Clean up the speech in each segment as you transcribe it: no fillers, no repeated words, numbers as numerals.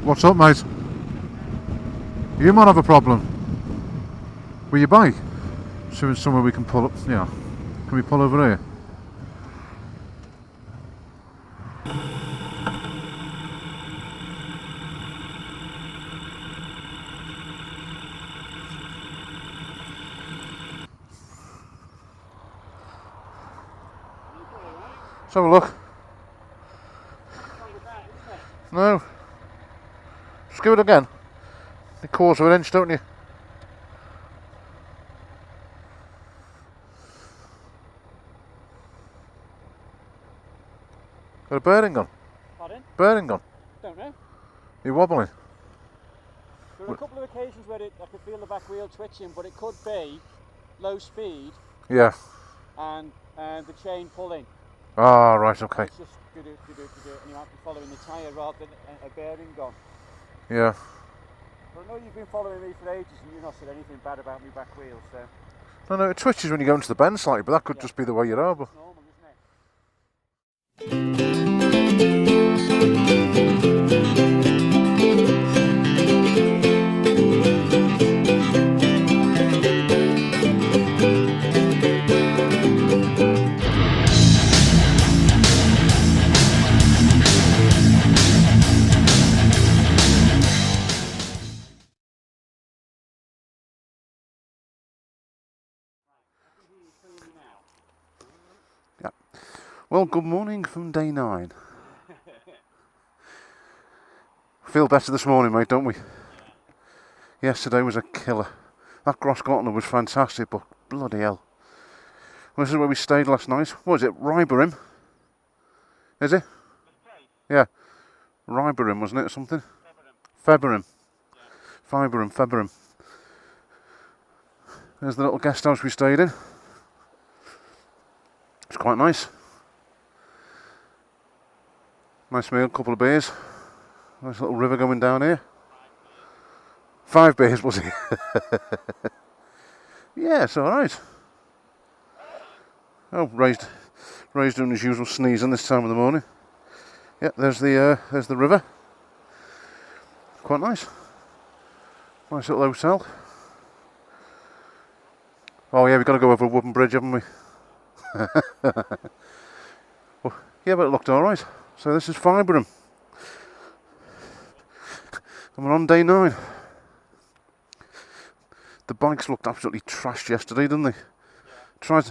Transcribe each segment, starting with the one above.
What's up, mate? You might have a problem with your bike. So it's somewhere we can pull up. Yeah. Can we pull over here? Let's have a look. No. Just give it again. A quarter of an inch, don't you? Got a bearing gun? Pardon? Bearing gun? Don't know. You're wobbling? There are a couple of occasions where I could feel the back wheel twitching, but it could be low speed. Yeah. And the chain pulling. Ah, right, okay. It's just and you have to be following the tyre rather than a bearing gun. Yeah. But I know you've been following me for ages and you've not said anything bad about my back wheel, so... No, it twitches when you go into the bend slightly, but that could just be the way you are. But... It's normal, isn't it? Yeah. Well, good morning from day 9. Feel better this morning, mate, don't we? Yeah. Yesterday was a killer. That Grossglockner was fantastic, but bloody hell. Well, this is where we stayed last night. What is it? Ryberim? Is it? Yeah. Ryberim, wasn't it, or something? Feberim. Feberim. There's the little guest house we stayed in. It's quite nice. Nice meal, couple of beers. Nice little river going down here. 5 beers, was it? Yeah, it's alright. Oh, raised doing his usual sneezing this time of the morning. Yeah, there's the river. Quite nice. Nice little hotel. Oh yeah, we've got to go over a wooden bridge, haven't we? Well, yeah, but it looked alright. So this is Fyberim. And we're on day 9. The bikes looked absolutely trashed yesterday, didn't they? Yeah.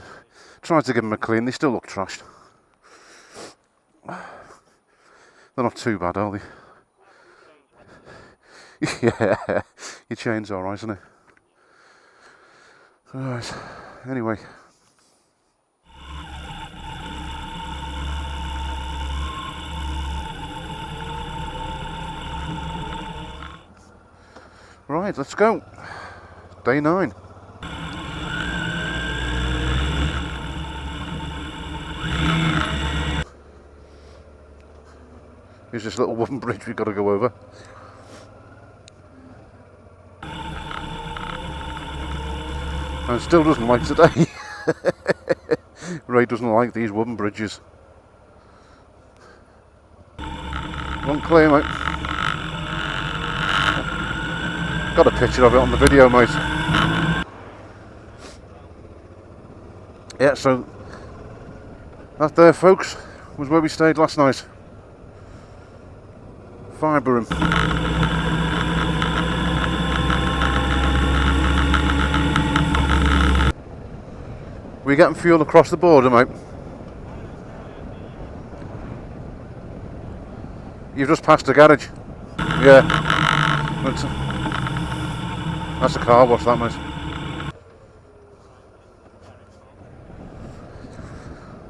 Tried to give them a clean, they still look trashed. They're not too bad, are they? Yeah, your chain's alright, isn't it? Right, anyway. Right, let's go. Day 9. Here's this little wooden bridge we've got to go over. And still doesn't like today. Ray doesn't like these wooden bridges. One clear, mate. Got a picture of it on the video, mate. Yeah, so that there, folks, was where we stayed last night. Fyberim. We're getting fuel across the border, mate. You've just passed the garage. Yeah. That's a car wash, that, mate.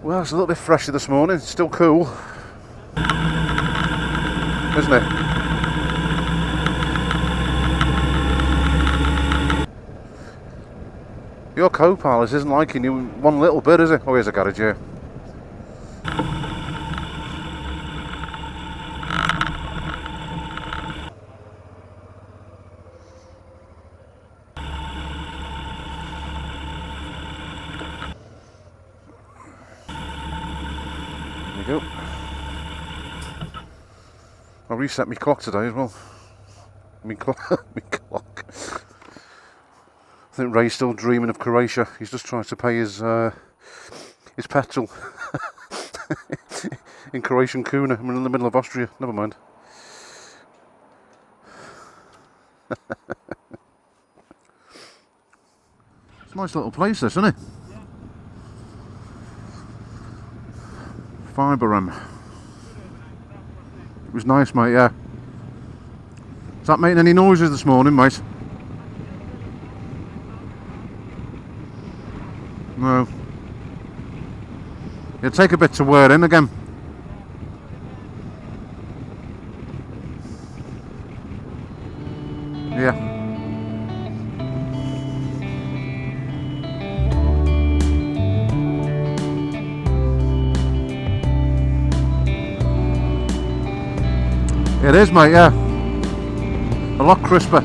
Well, it's a little bit fresher this morning. It's still cool, isn't it? Your co-pilot isn't liking you one little bit, is it? Oh, here's a garage here. There you go. I reset my clock today as well. Me clock. I think Ray's still dreaming of Croatia. He's just trying to pay his petrol in Croatian kuna. I'm in the middle of Austria. Never mind. It's a nice little place, this, isn't it? Yeah. Fiberham. It was nice, mate, yeah. Is that making any noises this morning, mate? No. It'll take a bit to wear in again. Yeah. It is, mate, yeah. A lot crisper.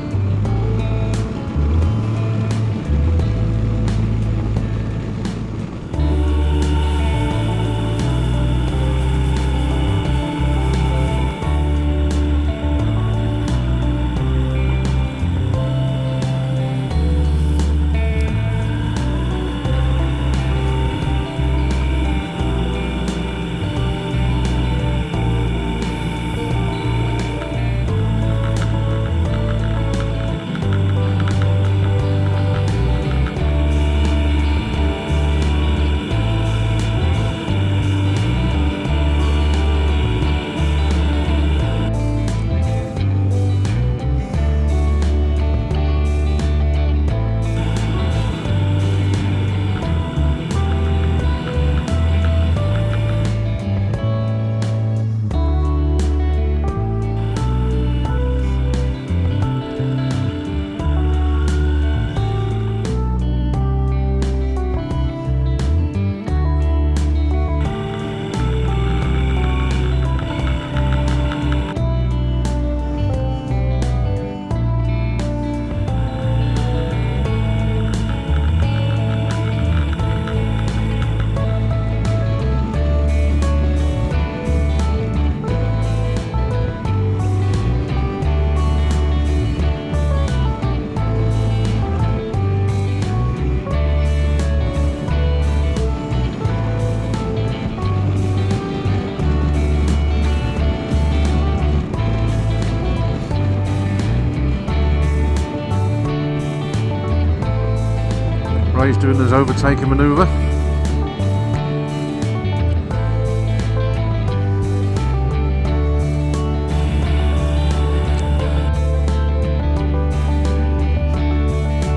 Ray's doing his overtaking manoeuvre.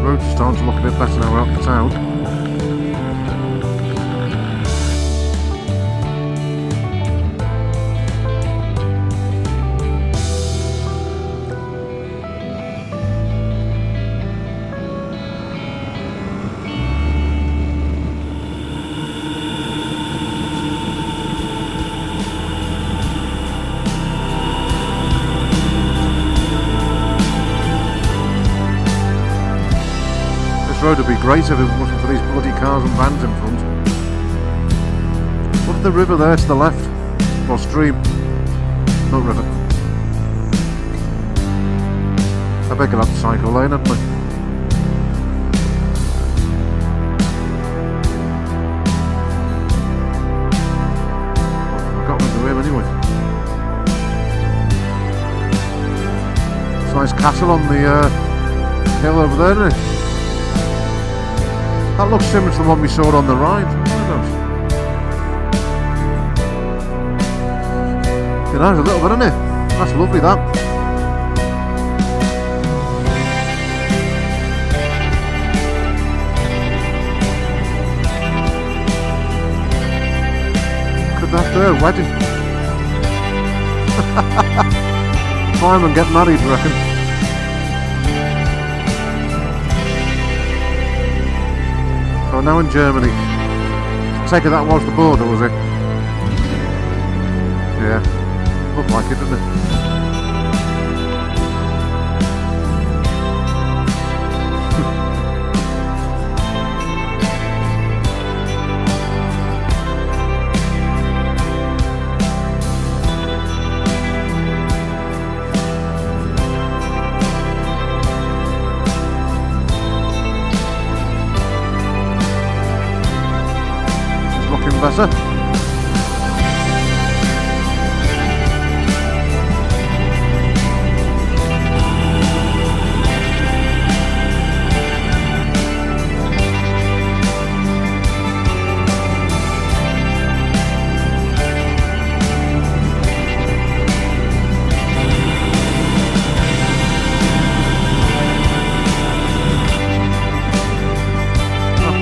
Road's starting to look a bit better now we're up the town. This road would be great if it wasn't for these bloody cars and vans in front. Look at the river there to the left. Or stream. Not river. I bet you'll have to cycle lane, hadn't we? I've got into him anyway. It's a nice castle on the hill over there, isn't it? That looks similar to the one we saw on the ride. It has a little bit, isn't it? That's lovely, that. Look at that there, wedding. Fireman get married, I reckon. So now in Germany. Take it that was the border, was it? Yeah. Looked like it, didn't it? Has it?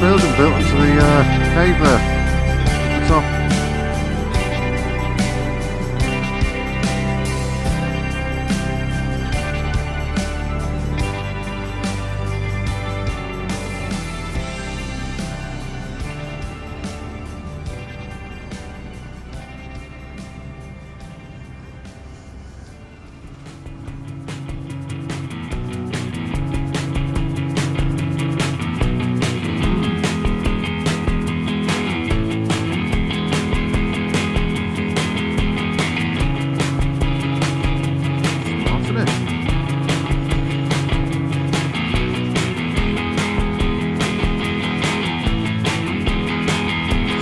Building built into the cave there. At the top.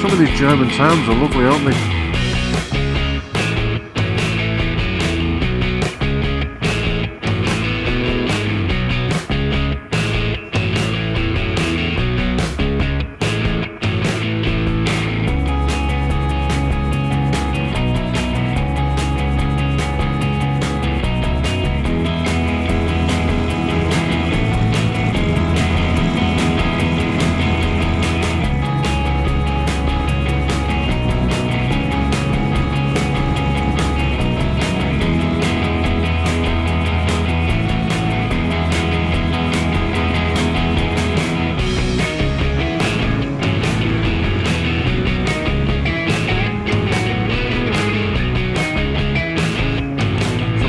Some of these German towns are lovely, aren't they?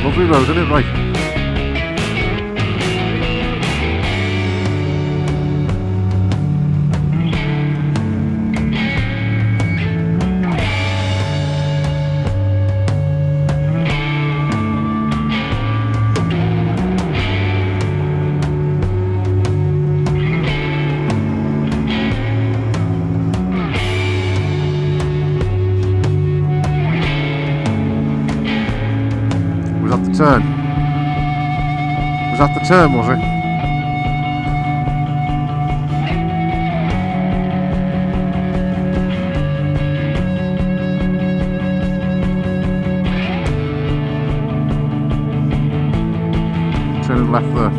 Lovely road, isn't it, right? Turn. Was that the turn, was it? Turning left there.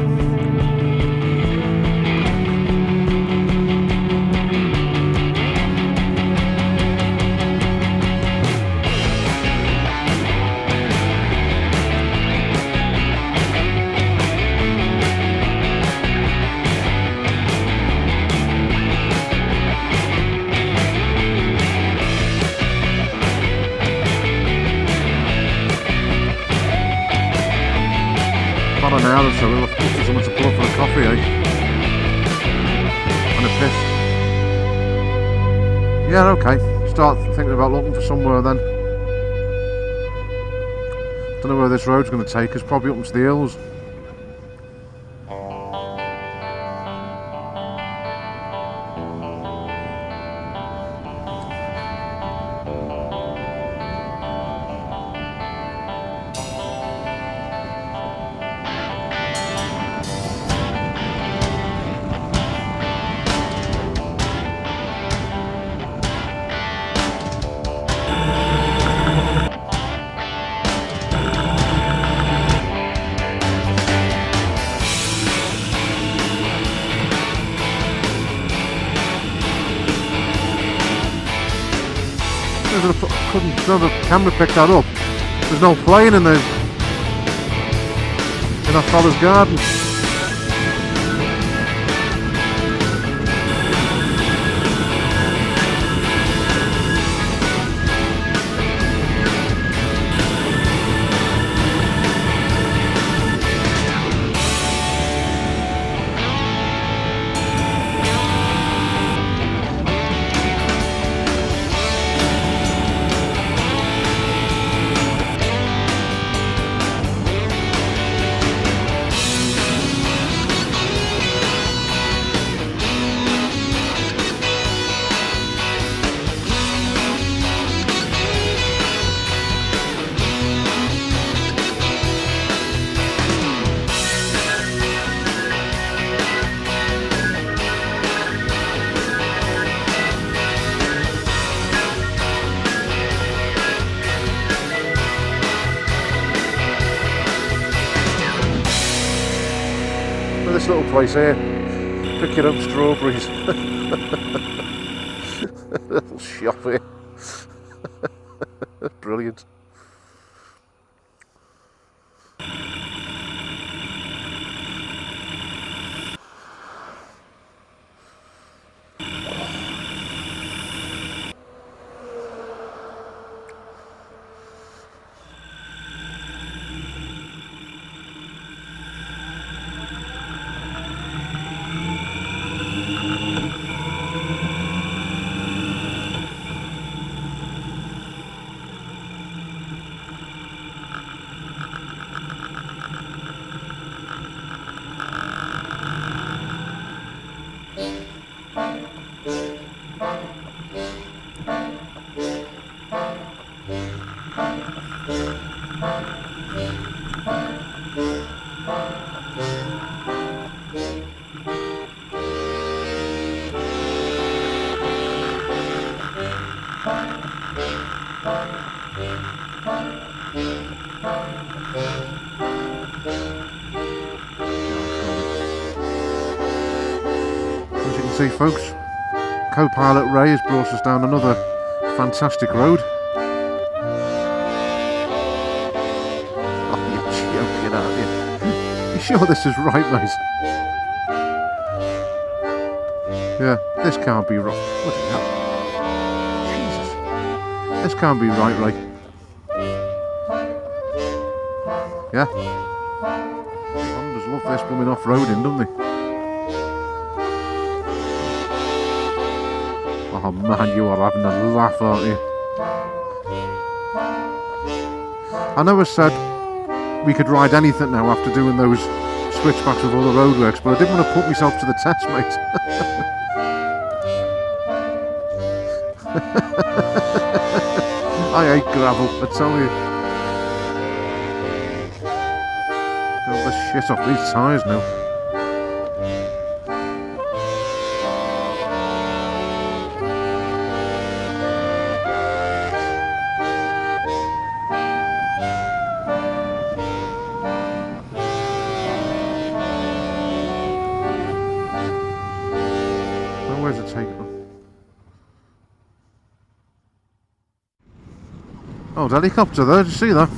About an hour or so, we'll have to look for someone to pull up for a coffee, eh? And a piss. Yeah, okay. Start thinking about looking for somewhere then. Don't know where this road's going to take us, probably up into the hills. Couldn't the camera pick that up. There's no plane in our father's garden. Nice little place here. Pick your own strawberries. Little shop here. Brilliant. As you can see, folks, co-pilot Ray has brought us down another fantastic road. Oh, you're joking, aren't you? You sure this is right, mate? Yeah, this can't be right. What the hell? Jesus. This can't be right, Ray. Yeah? Hondas love this blooming off-roading, don't they? Oh man, you are having a laugh, aren't you? I never said we could ride anything now after doing those switchbacks with all the roadworks, but I didn't want to put myself to the test, mate. I hate gravel, I tell you. Get all the shit off these tyres now. Where's it taking them? Oh, the helicopter there, did you see that?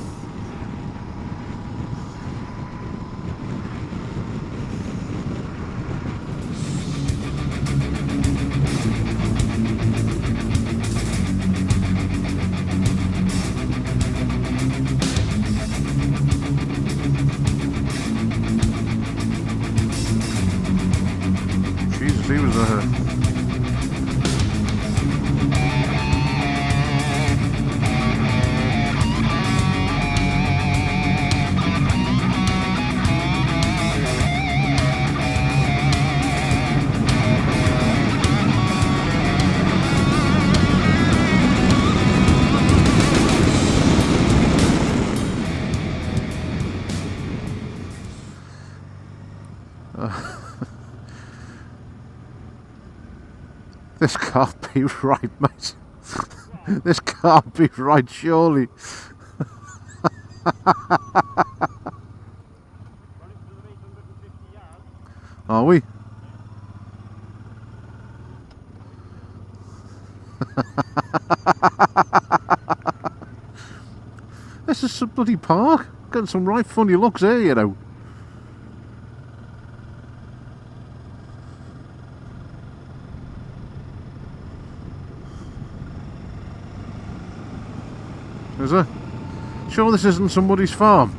Jesus, he was This can't be right, mate. This can't be right, surely. Are we? This is some bloody park. Getting some right funny looks here, you know. Is it? Sure this isn't somebody's farm?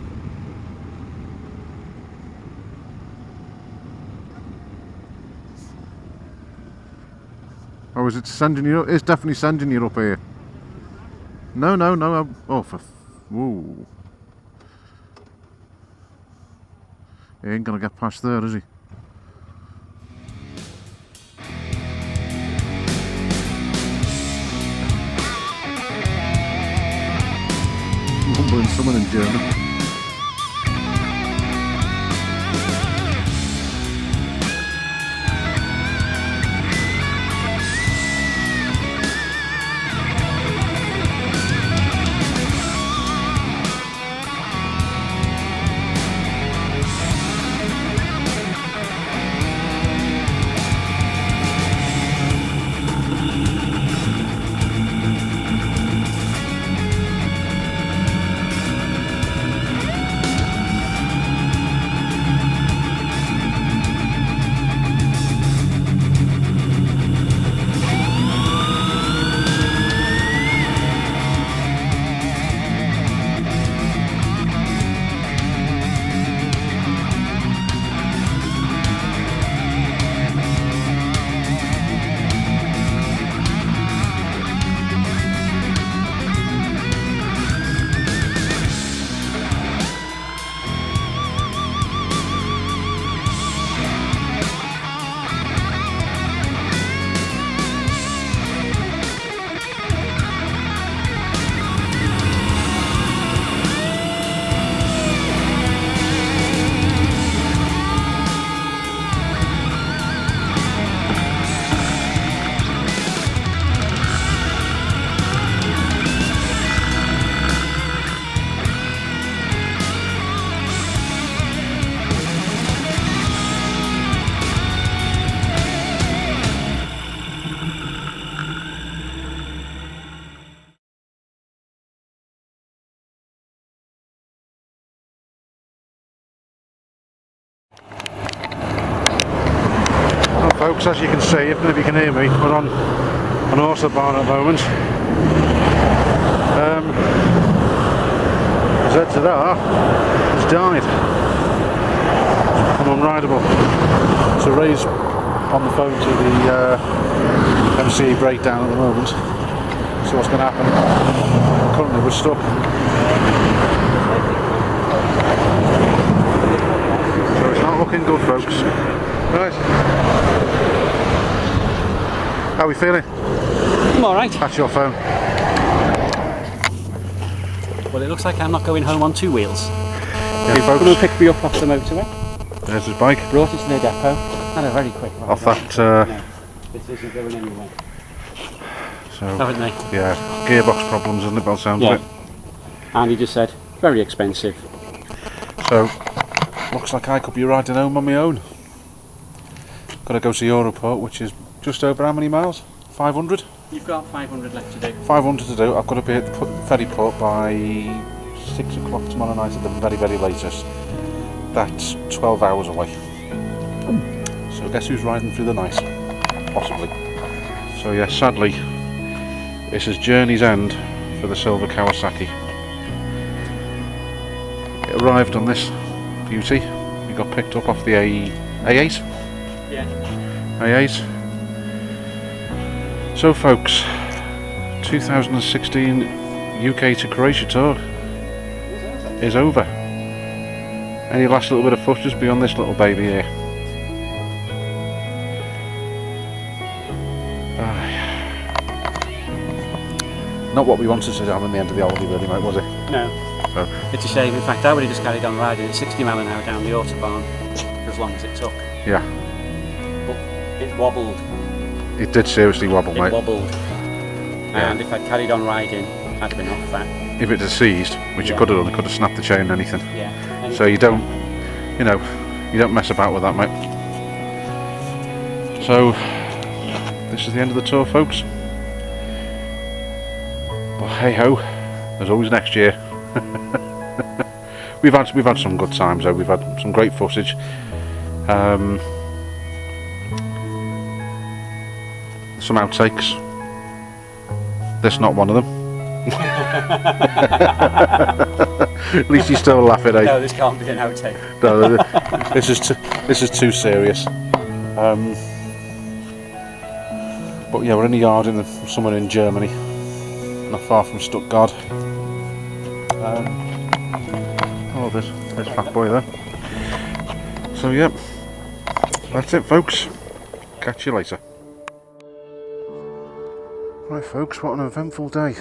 Or is it sending you up? It's definitely sending you up here. No. Oh, for... Whoa. He ain't gonna get past there, is he? Mumbling someone in German. folks, as you can see, if you can hear me, we're on an Autobahn at the moment. ZZR has died. Become unrideable. So Ray's on the phone to the MCE breakdown at the moment. So what's going to happen? Currently we're stuck. So it's not looking good, folks. Right. How are we feeling? I'm alright. That's your phone. Well, it looks like I'm not going home on two wheels. Yeah, folks. Going to pick me up off the motorway. There's his bike. Brought it to the depot. Had a very quick ride. Off that. No, this isn't going anywhere. So, haven't they? Yeah, gearbox problems, isn't it, by the sound of it? And he just said, very expensive. So, looks like I could be riding home on my own. Got to go to Europort, which is just over how many miles? 500? You've got 500 left to do. 500 to do. I've got to be at the ferry port by 6 o'clock tomorrow night at the very, very latest. That's 12 hours away. So guess who's riding through the night? Possibly. So yeah, sadly, this is journey's end for the silver Kawasaki. It arrived on this beauty. We got picked up off the A8. Yeah. A8. So folks, 2016 UK to Croatia tour is over. Any last little bit of footage beyond this little baby here? Not what we wanted to do in the end of the holiday, really, mate, was it? No. So. It's a shame. In fact, I would have just carried on riding at 60 mile an hour down the Autobahn for as long as it took. Yeah. But it wobbled. It did seriously wobble, mate. It wobbled. And if I'd carried on riding, I'd have been off that. If it had seized, which you could have done, it could have snapped the chain and anything. Yeah. So you don't, you don't mess about with that, mate. So, this is the end of the tour, folks. But hey ho, there's always next year. we've had some good times though. We've had some great footage. Some outtakes. This not one of them. At least he's still laughing, eh? No, this can't be an outtake. No, this is too serious. But yeah, we're in a yard somewhere in Germany, not far from Stuttgart. Oh, there's fat boy there. So yeah, that's it, folks. Catch you later. Right, folks, what an eventful day.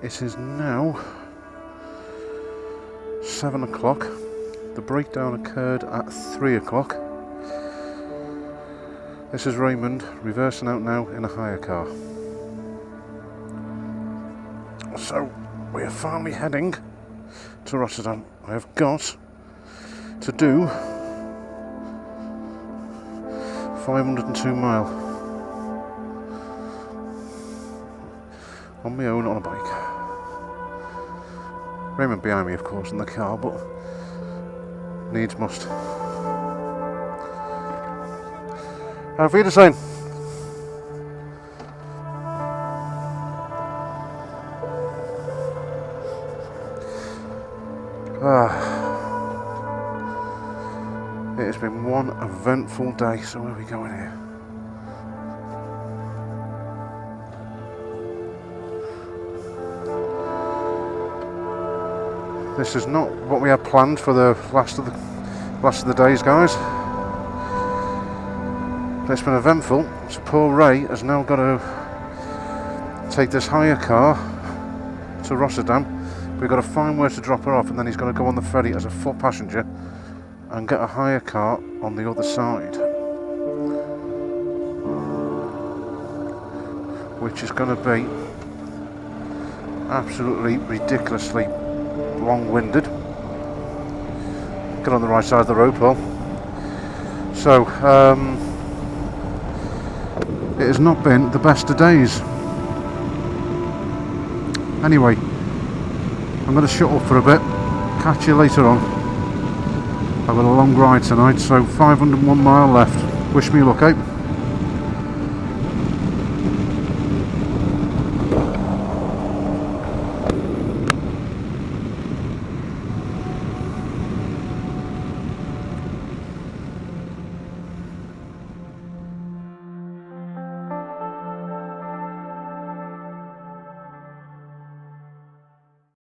It is now 7 o'clock. The breakdown occurred at 3 o'clock. This is Raymond reversing out now in a hire car. So we are finally heading to Rotterdam. I have got to do 502 mile on my own on a bike. Raymond behind me, of course, in the car, but needs must. Auf Wiedersehen. It has been one eventful day, so where are we going here? This is not what we had planned for the last of the days, guys. It's been eventful, so poor Ray has now got to take this hire car to Rotterdam. We've got to find where to drop her off, and then he's got to go on the ferry as a foot passenger and get a hire car on the other side, which is going to be absolutely ridiculously long-winded. Get on the right side of the road, Paul. So, it has not been the best of days. Anyway, I'm going to shut up for a bit. Catch you later on. I've got a long ride tonight, so 501 mile left. Wish me luck, eh?